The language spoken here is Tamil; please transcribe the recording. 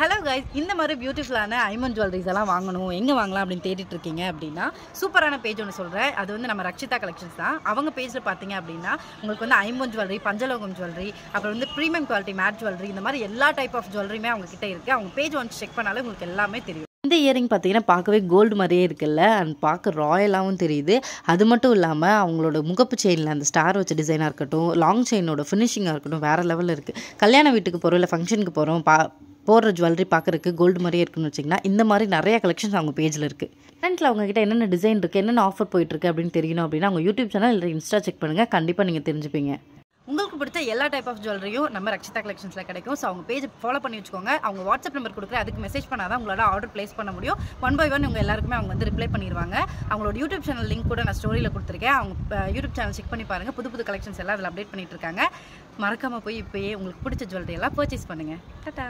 ஹலோ கைஸ், இந்த மாதிரி பியூட்டிஃபுல்லான ஐமண்ட் ஜுவல்லரிஸ் எல்லாம் வாங்கணும், எங்கே வாங்கலாம் அப்படின்னு தேடிட்டு இருக்கீங்க அப்படின்னா சூப்பரான பேஜ் ஒன்று சொல்கிறேன். அது வந்து நம்ம ரக்ஷிதா கலெக்ஷன்ஸ் தான். அவங்க பேஜில் பார்த்தீங்க அப்படின்னா உங்களுக்கு வந்து ஐமண்ட் ஜுவல்லரி, பஞ்சலோகம் ஜுவல்லரி, அப்புறம் வந்து ப்ரீமியம் குவாலிட்டி மேட் ஜுவல்லரி, இந்த மாதிரி எல்லா டைப் ஆஃப் ஜுவல்லரியுமே அவங்க கிட்டே இருக்குது. அவங்க பேஜ் வந்து செக் பண்ணாலே உங்களுக்கு எல்லாமே தெரியும். இந்த இயரிங் பார்த்தீங்கன்னா பார்க்கவே கோல்டு மாதிரியே இருக்குல்ல, அண்ட் பார்க்க ராயலாகவும் தெரியுது. அது மட்டும் இல்லாமல் அவங்களோட முகப்பு செயினில் அந்த ஸ்டார் வச்ச டிசைனாக இருக்கட்டும், லாங் செயினோட ஃபினிஷிங்காக இருக்கட்டும், வேறு லெவலில் இருக்குது. கல்யாண வீட்டுக்கு போகிறோம், இல்லை ஃபங்க்ஷனுக்கு போகிறோம், போடுற ஜுவல்லரி பார்க்குறதுக்கு கோல்டு மாதிரியே இருக்குன்னு வச்சிங்கன்னா இந்த மாதிரி நிறைய கலெக்ஷன்ஸ் அவங்க பேஜில் இருக்குது. ஃப்ரெண்டில் அவங்ககிட்ட என்னென்ன டிசைன் இருக்குது, என்னென்ன ஆஃபர் போயிட்டுருக்கு அப்படின்னு தெரியணும் அப்படின்னா அவங்க யூடியூப் சேனல் இல்லை இன்ஸ்டா செக் பண்ணுங்கள், கண்டிப்பாக நீங்கள் தெரிஞ்சுப்பீங்க. உங்களுக்கு பிடிச்ச எல்லா டைப் ஆஃப் ஜுவல்லரியும் நம்ம ரக்ஷிதா கலெக்ஷன்ஸில் கிடைக்கும். ஸோ அவங்க பேஜ் ஃபாலோ பண்ணி வச்சுக்கோங்க. அவங்க வாட்ஸ்அப் நம்பர் கொடுக்குற அதுக்கு மெசேஜ் பண்ணால் தான் உங்களோட ஆர்டர் ப்ளேஸ் பண்ண முடியும். 1 by 1 உங்கள் எல்லாருக்குமே அவங்க வந்து ரிப்ளை பண்ணிடுவாங்க. அவங்களோட யூடியூப் சேனல் லிங்க் கூட நான் ஸ்டோரியில் கொடுத்துருக்கேன். அவங்க யூடியூப் சேனல் செக் பண்ணி பாருங்கள். புது கலெக்ஷன்ஸ் எல்லாம் அதில் அப்டேட் பண்ணிட்டு இருக்காங்க. மறக்காமல் போய் இப்போயே உங்களுக்கு பிடிச்ச ஜுவல்லரி எல்லாம் பர்ச்சேஸ் பண்ணுங்கள். டாடா.